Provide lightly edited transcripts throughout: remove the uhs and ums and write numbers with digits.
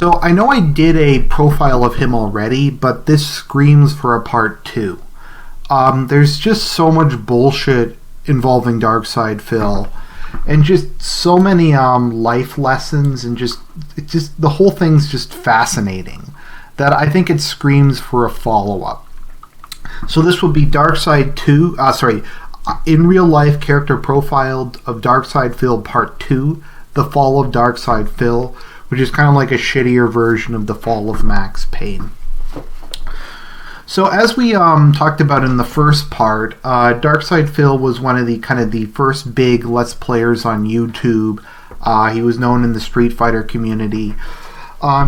So I know I did a profile of him already, but this screams for a part 2. There's just so much bullshit involving DarksydePhil, and just so many life lessons, and just the whole thing's just fascinating, that I think it screams for a follow-up. So this will be in real life character profile of DarksydePhil Part 2, The Fall of DarksydePhil, which is kind of like a shittier version of The Fall of Max Payne. So as we talked about in the first part, DarksydePhil was one of the first big Let's Players on YouTube. He was known in the Street Fighter community.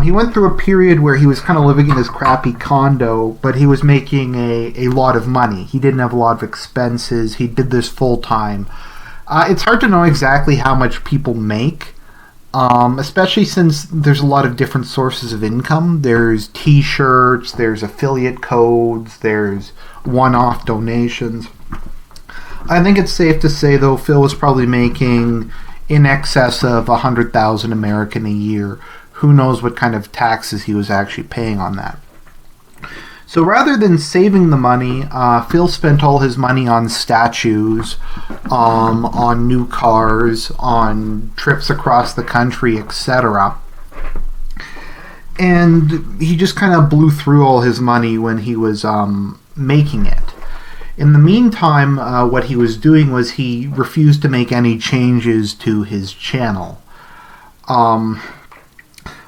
He went through a period where he was kind of living in his crappy condo, but he was making a lot of money. He didn't have a lot of expenses. He did this full time. It's hard to know exactly how much people make, especially since there's a lot of different sources of income. There's t-shirts, there's affiliate codes, there's one-off donations. I think it's safe to say, though, Phil was probably making in excess of 100,000 American a year. Who knows what kind of taxes he was actually paying on that. So rather than saving the money, Phil spent all his money on statues, on new cars, on trips across the country, etc. And he just kind of blew through all his money when he was making it. In the meantime, what he was doing was he refused to make any changes to his channel.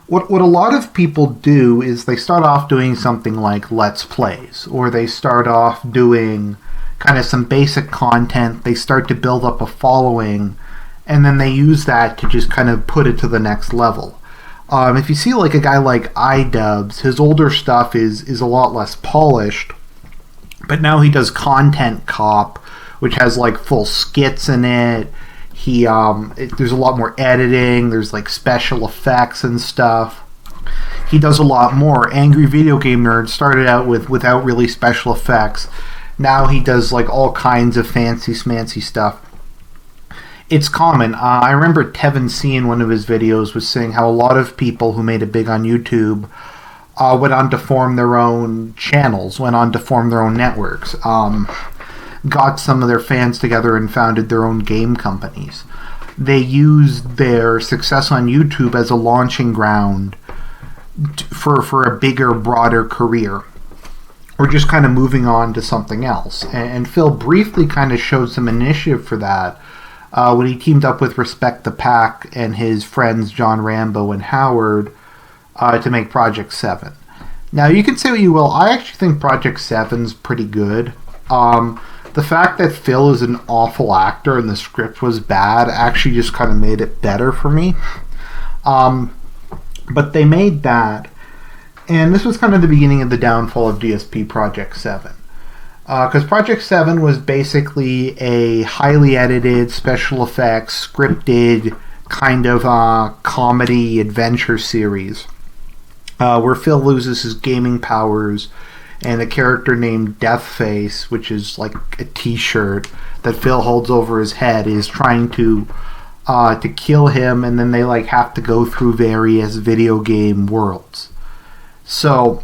What a lot of people do is they start off doing something like Let's Plays, or they start off doing kind of some basic content, they start to build up a following, and then they use that to just kind of put it to the next level. If you see like a guy like iDubbbz, his older stuff is a lot less polished, but now he does Content Cop, which has like full skits in it. There's a lot more editing, there's like special effects and stuff. He does a lot more. Angry Video Game Nerd started out without really special effects. Now he does like all kinds of fancy smancy stuff. It's common. I remember Tevin C in one of his videos was saying how a lot of people who made it big on YouTube went on to form their own channels, went on to form their own networks. Got some of their fans together and founded their own game companies. They used their success on YouTube as a launching ground for a bigger, broader career, or just kind of moving on to something else. And Phil briefly kind of showed some initiative for that when he teamed up with Respect the Pack and his friends John Rambo and Howard to make Project 7. Now, you can say what you will, I actually think Project 7's pretty good. The fact that Phil is an awful actor and the script was bad actually just kind of made it better for me. But they made that, and this was kind of the beginning of the downfall of DSP Project 7. Because Project 7 was basically a highly edited, special effects, scripted kind of comedy adventure series where Phil loses his gaming powers, and a character named Deathface, which is like a t-shirt that Phil holds over his head, is trying to kill him, and then they like have to go through various video game worlds. So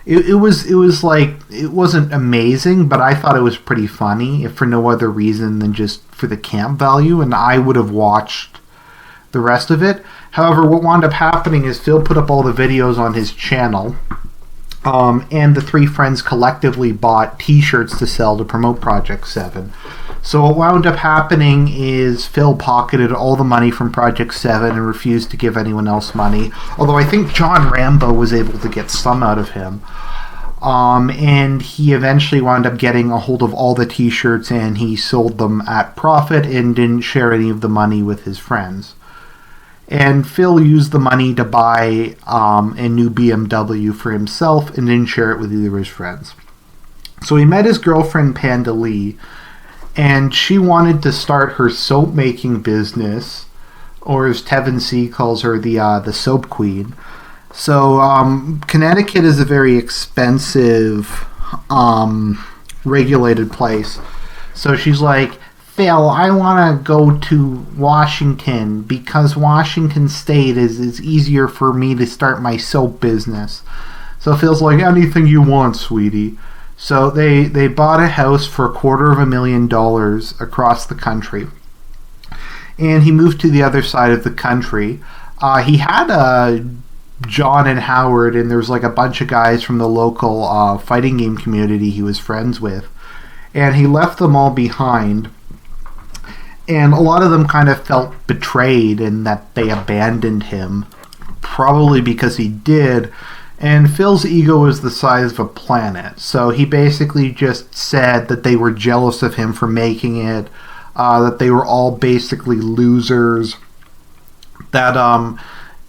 it wasn't amazing, but I thought it was pretty funny, if for no other reason than just for the camp value, and I would have watched the rest of it. However, what wound up happening is Phil put up all the videos on his channel, and the three friends collectively bought t-shirts to sell to promote Project 7. So what wound up happening is Phil pocketed all the money from Project 7 and refused to give anyone else money, although I think John Rambo was able to get some out of him. And he eventually wound up getting a hold of all the t-shirts, and he sold them at profit and didn't share any of the money with his friends. And Phil used the money to buy a new BMW for himself and didn't share it with either of his friends. So he met his girlfriend Panda Lee, and she wanted to start her soap making business, or as Tevin C calls her, the soap queen. So Connecticut is a very expensive regulated place. So she's like, Phil, I want to go to Washington because Washington State is easier for me to start my soap business. So Phil's like, anything you want, sweetie. So they bought a house for $250,000 across the country. And he moved to the other side of the country. He had John and Howard, and there's like a bunch of guys from the local fighting game community he was friends with. And he left them all behind. And a lot of them kind of felt betrayed in that they abandoned him. Probably because he did. And Phil's ego was the size of a planet. So he basically just said that they were jealous of him for making it. That they were all basically losers. That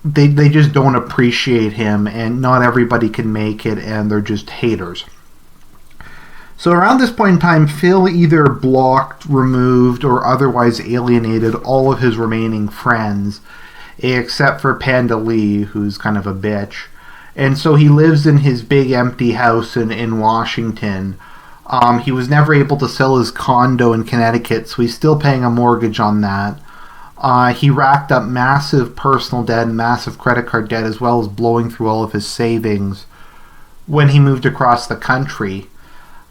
they just don't appreciate him. And not everybody can make it. And they're just haters. So around this point in time, Phil either blocked, removed, or otherwise alienated all of his remaining friends. Except for Panda Lee, who's kind of a bitch. And so he lives in his big empty house in Washington. He was never able to sell his condo in Connecticut, so he's still paying a mortgage on that. He racked up massive personal debt and massive credit card debt, as well as blowing through all of his savings when he moved across the country.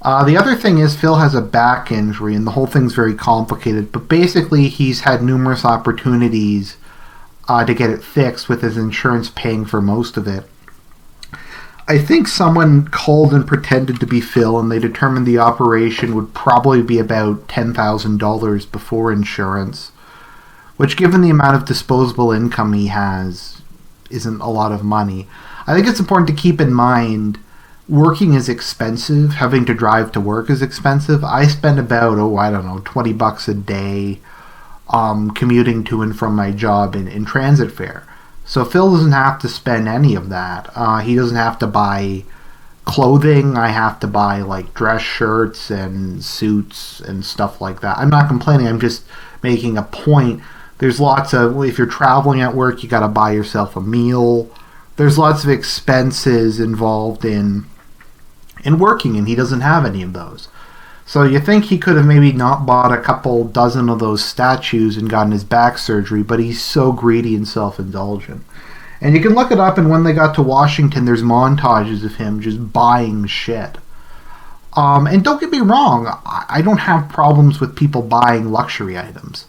The other thing is Phil has a back injury, and the whole thing's very complicated. But basically, he's had numerous opportunities to get it fixed, with his insurance paying for most of it. I think someone called and pretended to be Phil, and they determined the operation would probably be about $10,000 before insurance, which, given the amount of disposable income he has, isn't a lot of money. I think it's important to keep in mind working is expensive. Having to drive to work is expensive. I spend about, $20 a day commuting to and from my job in transit fare. So Phil doesn't have to spend any of that. He doesn't have to buy clothing. I have to buy like dress shirts and suits and stuff like that. I'm not complaining. I'm just making a point. There's lots of, if you're traveling at work, you got to buy yourself a meal. There's lots of expenses involved in working, and he doesn't have any of those. So you think he could have maybe not bought a couple dozen of those statues and gotten his back surgery, but he's so greedy and self-indulgent. And you can look it up, and when they got to Washington, there's montages of him just buying shit. And don't get me wrong, I don't have problems with people buying luxury items.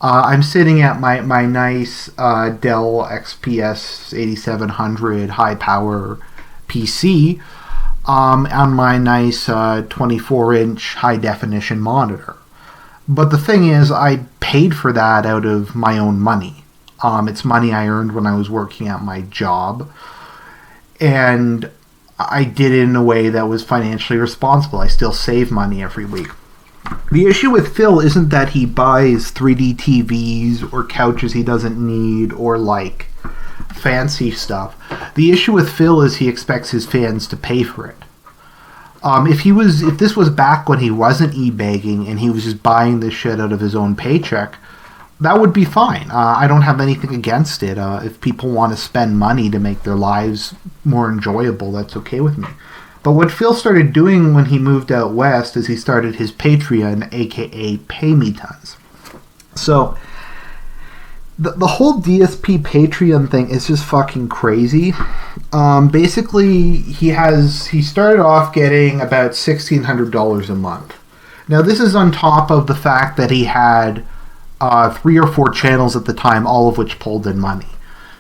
I'm sitting at my nice Dell XPS 8700 high-power PC on my nice 24-inch high-definition monitor. But the thing is, I paid for that out of my own money. It's money I earned when I was working at my job. And I did it in a way that was financially responsible. I still save money every week. The issue with Phil isn't that he buys 3D TVs or couches he doesn't need or like fancy stuff. The issue with Phil is he expects his fans to pay for it. If this was back when he wasn't e-bagging and he was just buying this shit out of his own paycheck, that would be fine. I don't have anything against it. If people want to spend money to make their lives more enjoyable, that's okay with me. But what Phil started doing when he moved out west is he started his Patreon, aka Pay Me Tons. So the whole DSP Patreon thing is just fucking crazy. Basically, he started off getting about $1,600 a month. Now this is on top of the fact that he had 3 or 4 channels at the time, all of which pulled in money.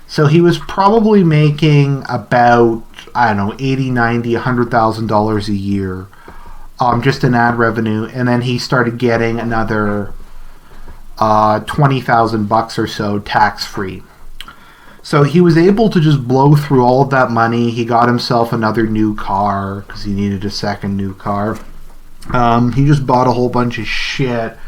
So he was probably making about, $80, $90, $100,000 a year, just in ad revenue. And then he started getting another $20,000 or so tax-free. So he was able to just blow through all of that money. He got himself another new car because he needed a second new car. He just bought a whole bunch of shit.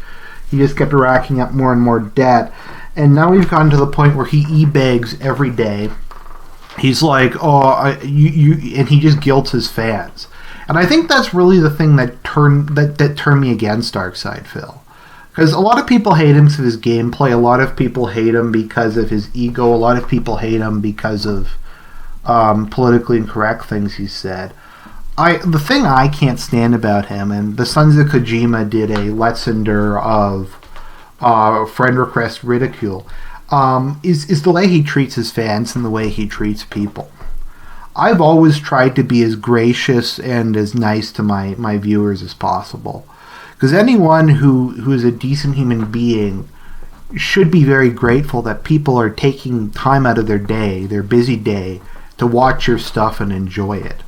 He just kept racking up more and more debt. And now we've gotten to the point where he e-bags every day. He's like, and he just guilts his fans. And I think that's really the thing that turned me against DarksydePhil. Because a lot of people hate him because of his gameplay. A lot of people hate him because of his ego. A lot of people hate him because of politically incorrect things he said. The thing I can't stand about him, and the Sons of Kojima did a Let's Endure of friend request ridicule, is the way he treats his fans and the way he treats people. I've always tried to be as gracious and as nice to my viewers as possible. Because anyone who is a decent human being should be very grateful that people are taking time out of their day, their busy day, to watch your stuff and enjoy it.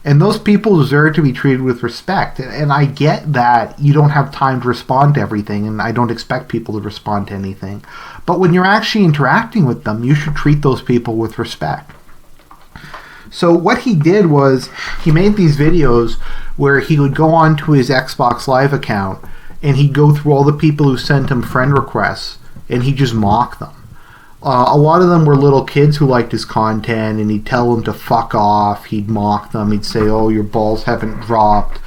And those people deserve to be treated with respect. And I get that you don't have time to respond to everything, and I don't expect people to respond to anything. But when you're actually interacting with them, you should treat those people with respect. So what he did was he made these videos where he would go on to his Xbox Live account and he'd go through all the people who sent him friend requests and he'd just mock them. A lot of them were little kids who liked his content, and he'd tell them to fuck off. He'd mock them. He'd say, "Oh, your balls haven't dropped."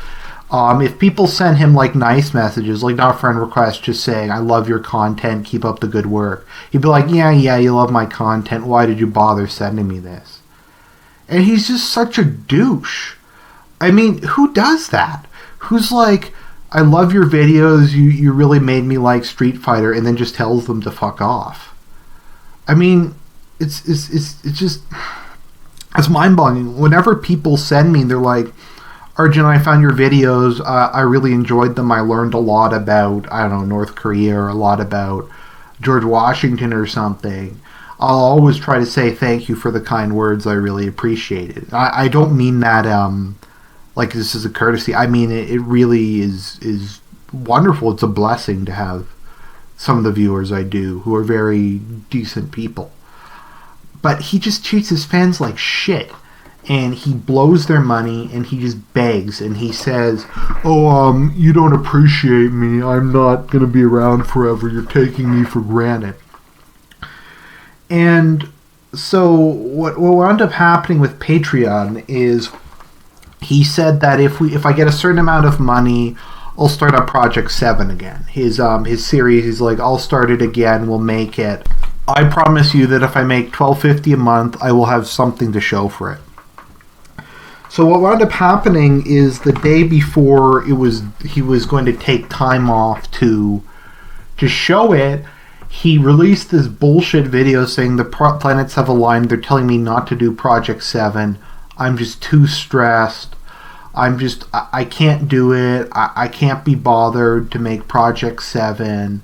If people sent him like nice messages, like not friend requests, just saying, "I love your content, keep up the good work," he'd be like, yeah, you love my content. Why did you bother sending me this?" And he's just such a douche. I mean, who does that? Who's like, "I love your videos, you really made me like Street Fighter," and then just tells them to fuck off? I mean, it's just, it's mind-boggling. Whenever people send me, they're like, "Argent, I found your videos, I really enjoyed them, I learned a lot about, I don't know, North Korea, or a lot about George Washington or something," I'll always try to say thank you for the kind words, I really appreciate it. I don't mean that like this is a courtesy. I mean it really is wonderful. It's a blessing to have some of the viewers I do who are very decent people. But he just treats his fans like shit, and he blows their money, and he just begs, and he says, "Oh, you don't appreciate me, I'm not going to be around forever, you're taking me for granted." And so what wound up happening with Patreon is he said that if I get a certain amount of money, I'll start up Project 7 again. His series, he's like, "I'll start it again, we'll make it. I promise you that if I make $12.50 a month, I will have something to show for it." So what wound up happening is the day before he was going to take time off to show it, he released this bullshit video saying the planets have aligned, they're telling me not to do Project 7, I'm just too stressed, I can't do it, I can't be bothered to make Project 7,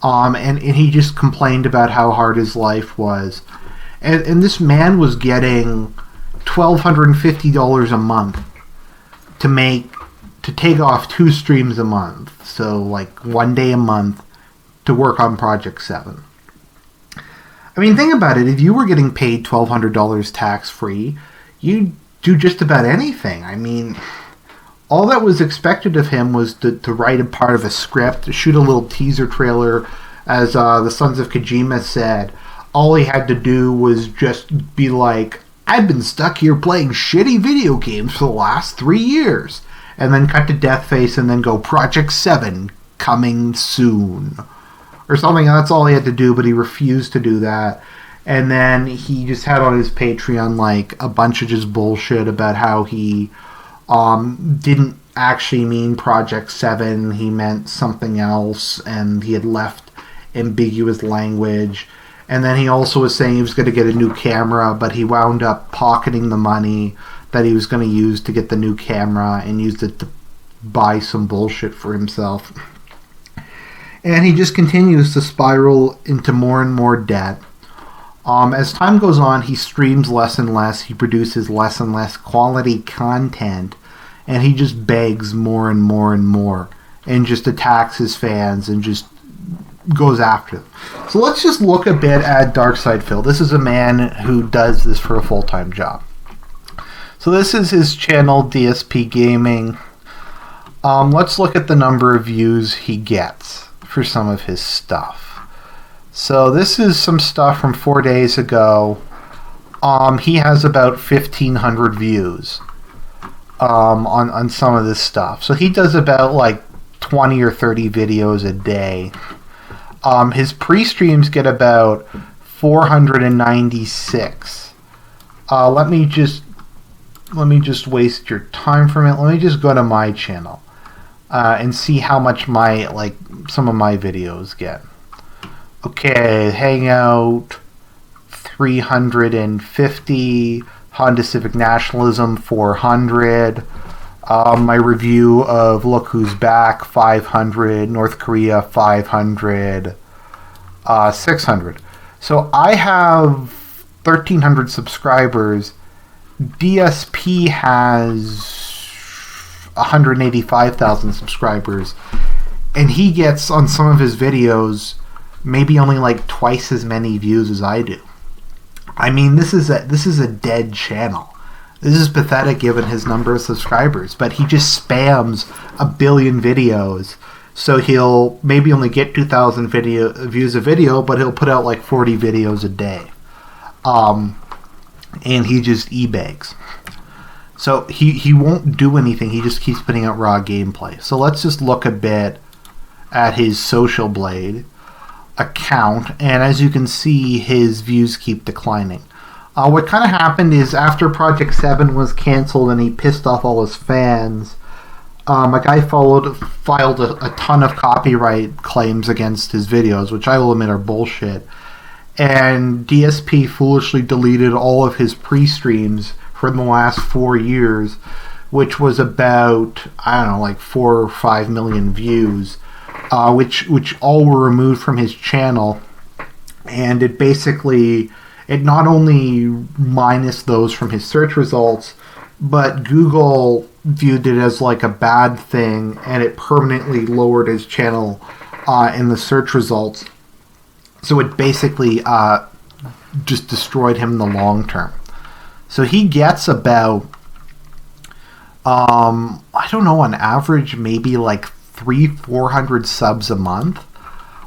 and he just complained about how hard his life was. And this man was getting $1,250 a month to take off 2 streams a month, so like 1 day a month, to work on Project 7. I mean, think about it. If you were getting paid $1,200 tax-free, you'd do just about anything. I mean, all that was expected of him was to write a part of a script, to shoot a little teaser trailer, as the Sons of Kojima said. All he had to do was just be like, "I've been stuck here playing shitty video games for the last 3 years," and then cut to Deathface and then go, "Project 7, coming soon," or something. That's all he had to do, but he refused to do that. And then he just had on his Patreon like a bunch of just bullshit about how he didn't actually mean Project 7, he meant something else, and he had left ambiguous language. And then he also was saying he was going to get a new camera, but he wound up pocketing the money that he was going to use to get the new camera and used it to buy some bullshit for himself. And he just continues to spiral into more and more debt. As time goes on, he streams less and less, he produces less and less quality content, and he just begs more and more and more, and just attacks his fans and just goes after them. So let's just look a bit at DarksydePhil. This is a man who does this for a full-time job. So this is his channel, DSP Gaming. Let's look at the number of views he gets for some of his stuff. So this is some stuff from 4 days ago. He has about 1,500 views on some of this stuff. So he does about like 20 or 30 videos a day. His pre-streams get about 496. Let me just waste your time for a minute. Let me just go to my channel. and see how much some of my videos get. Okay, Hangout 350, Honda Civic Nationalism 400, my review of Look Who's Back 500, North Korea 500, 600. So I have 1,300 subscribers. DSP has 185,000 subscribers, and he gets on some of his videos maybe only like twice as many views as I do. I mean, this is a dead channel. This is pathetic given his number of subscribers, but he just spams a billion videos. So he'll maybe only get 2,000 views a video, but he'll put out like 40 videos a day. And he just e-begs. So he won't do anything. He just keeps putting out raw gameplay. So let's just look a bit at his Social Blade account, and as you can see, his views keep declining. What kind of happened is after Project 7 was cancelled and he pissed off all his fans, a guy filed a ton of copyright claims against his videos, which I will admit are bullshit, and DSP foolishly deleted all of his pre-streams from the last 4 years, which was about, I don't know, like 4 or 5 million views, which all were removed from his channel, and it not only minused those from his search results, but Google viewed it as like a bad thing, and it permanently lowered his channel in the search results. So it basically just destroyed him in the long term. So he gets about, I don't know, on average, maybe like 300-400 subs a month.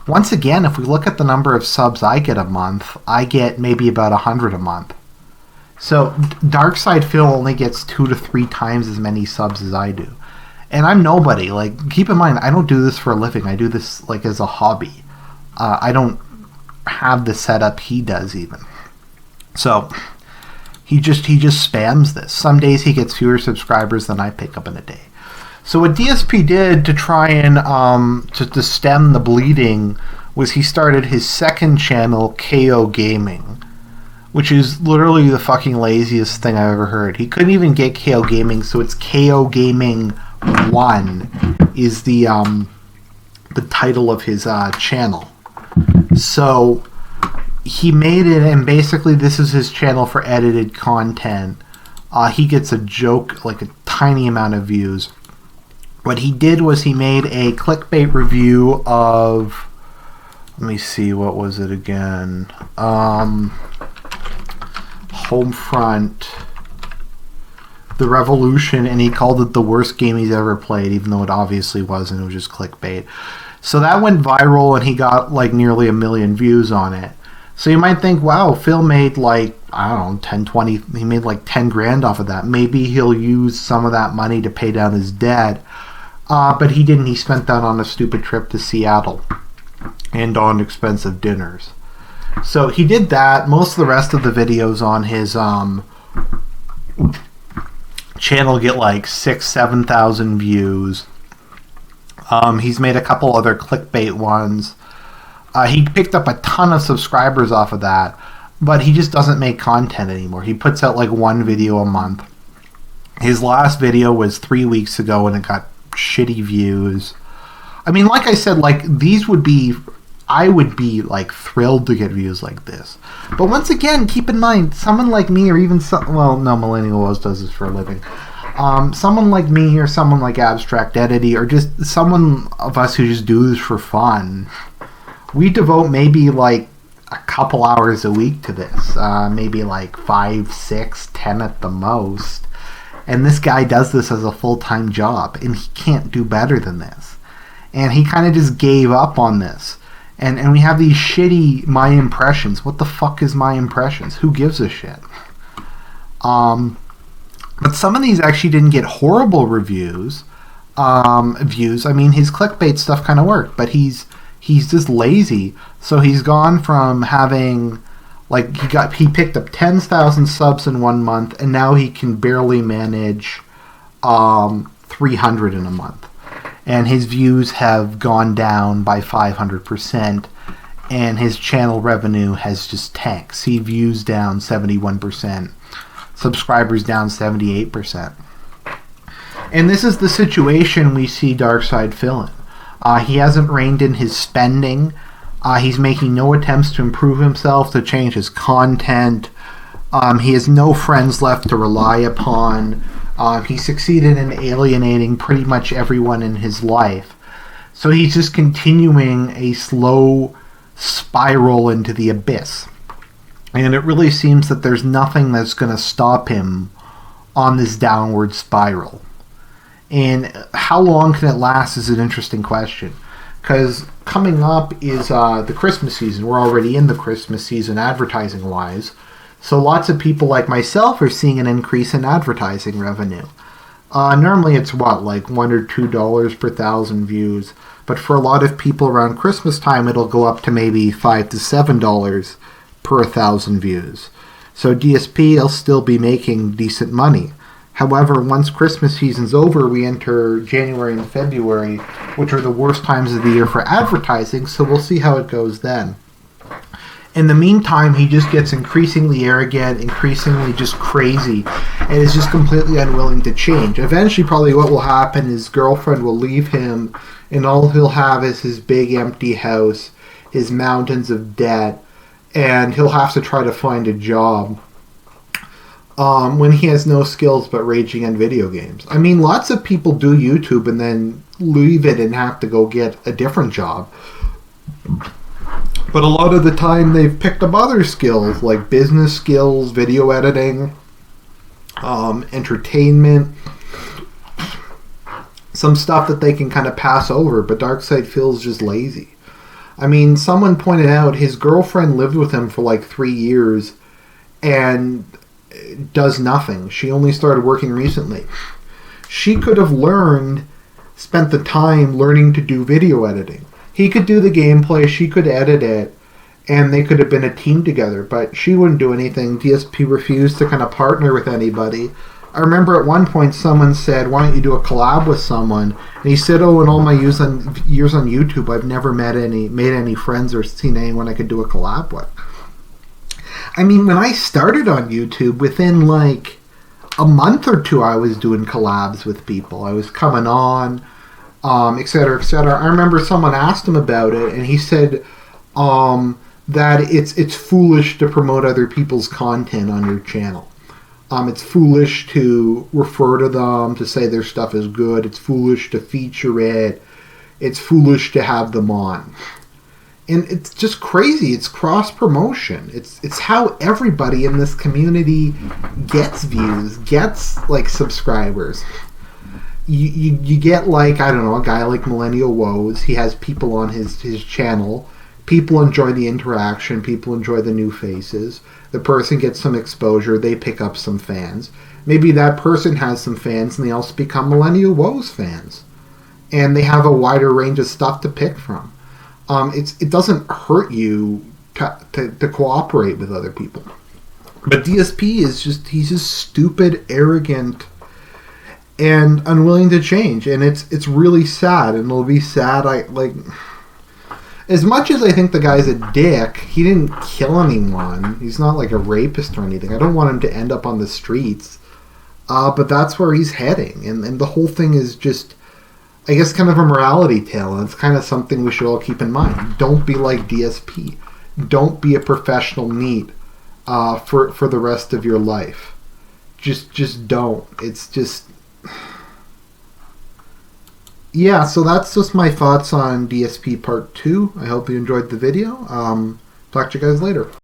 Once again, if we look at the number of subs I get a month, I get maybe about 100 a month. So DarksydePhil only gets 2 to 3 times as many subs as I do. And I'm nobody. Like, keep in mind, I don't do this for a living. I do this like as a hobby. I don't have the setup he does even. So he just spams this. Some days he gets fewer subscribers than I pick up in a day. So what DSP did to try and to stem the bleeding was he started his second channel, KO Gaming, which is literally the fucking laziest thing I've ever heard. He couldn't even get KO Gaming, so it's KO Gaming 1 is the title of his channel. So he made it, and basically this is his channel for edited content. He gets a joke, like a tiny amount of views. What he did was he made a clickbait review of, let me see, what was it again? Homefront, The Revolution, and he called it the worst game he's ever played, even though it obviously wasn't. It was just clickbait. So that went viral, and he got like nearly 1 million views on it. So you might think, wow, Phil made like, I don't know, 10, 20, he made like 10 grand off of that. Maybe he'll use some of that money to pay down his debt. But he didn't. He spent that on a stupid trip to Seattle and on expensive dinners. So he did that. Most of the rest of the videos on his channel get like 6,000-7,000 views. He's made a couple other clickbait ones. He picked up a ton of subscribers off of that, but he just doesn't make content anymore. He puts out like 1 video a month. His last video was 3 weeks ago, and it got shitty views. I mean, like I said, like I would be like thrilled to get views like this. But once again, keep in mind, someone like me, or even Millennial Woes does this for a living. Someone like me, or someone like Abstract Edity, or just someone of us who just do this for fun, we devote maybe like a couple hours a week to this. Maybe like 5, 6, 10 at the most. And this guy does this as a full-time job, and he can't do better than this. And he kind of just gave up on this. And we have these shitty My Impressions. What the fuck is My Impressions? Who gives a shit? But some of these actually didn't get horrible views. I mean, his clickbait stuff kind of worked, but he's just lazy. So he's gone from having, like, he picked up 10,000 subs in 1 month, and now he can barely manage 300 in a month. and his views have gone down by 500%, and his channel revenue has just tanked. See views down 71%, subscribers down 78%. And this is the situation we see DarksydePhil in. He hasn't reined in his spending. He's making no attempts to improve himself, to change his content. He has no friends left to rely upon. He succeeded in alienating pretty much everyone in his life. So he's just continuing a slow spiral into the abyss. And it really seems that there's nothing that's going to stop him on this downward spiral. And how long can it last is an interesting question. Because coming up is the Christmas season. We're already in the Christmas season advertising-wise. So lots of people like myself are seeing an increase in advertising revenue. Normally it's like $1 or $2 per 1,000 views. But for a lot of people around Christmas time, it'll go up to maybe $5 to $7 per 1,000 views. So DSP will still be making decent money. However, once Christmas season's over, we enter January and February, which are the worst times of the year for advertising, so we'll see how it goes then. In the meantime, he just gets increasingly arrogant, increasingly just crazy, and is just completely unwilling to change. Eventually, probably what will happen is his girlfriend will leave him, and all he'll have is his big empty house, his mountains of debt, and he'll have to try to find a job when he has no skills but raging on video games. I mean, lots of people do YouTube and then leave it and have to go get a different job. But a lot of the time they've picked up other skills, like business skills, video editing, entertainment, some stuff that they can kind of pass over, but DarksydePhil is just lazy. I mean, someone pointed out his girlfriend lived with him for like 3 years and does nothing. She only started working recently. She could have spent the time learning to do video editing. He could do the gameplay, she could edit it, and they could have been a team together, but she wouldn't do anything. DSP refused to kind of partner with anybody. I remember at one point someone said, why don't you do a collab with someone? And he said, oh, in all my years on YouTube, I've never made any friends or seen anyone I could do a collab with. I mean, when I started on YouTube, within like a month or two, I was doing collabs with people. I was coming on, etc., etc. I remember someone asked him about it, and he said that it's foolish to promote other people's content on your channel. It's foolish to refer to them, to say their stuff is good. It's foolish to feature it. It's foolish to have them on. And it's just crazy. It's cross-promotion. It's how everybody in this community gets views, gets, like, subscribers. You get, like, I don't know, a guy like Millennial Woes. He has people on his channel. People enjoy the interaction. People enjoy the new faces. The person gets some exposure. They pick up some fans. Maybe that person has some fans, and they also become Millennial Woes fans. And they have a wider range of stuff to pick from. It doesn't hurt you to cooperate with other people. But DSP he's just stupid, arrogant, and unwilling to change. And it's really sad, and it'll be sad. As much as I think the guy's a dick, he didn't kill anyone. He's not like a rapist or anything. I don't want him to end up on the streets. But that's where he's heading. And the whole thing is just, I guess, kind of a morality tale. And it's kind of something we should all keep in mind. Don't be like DSP. Don't be a professional NEET for the rest of your life. Just don't. It's just... Yeah, so that's just my thoughts on DSP Part 2. I hope you enjoyed the video. Talk to you guys later.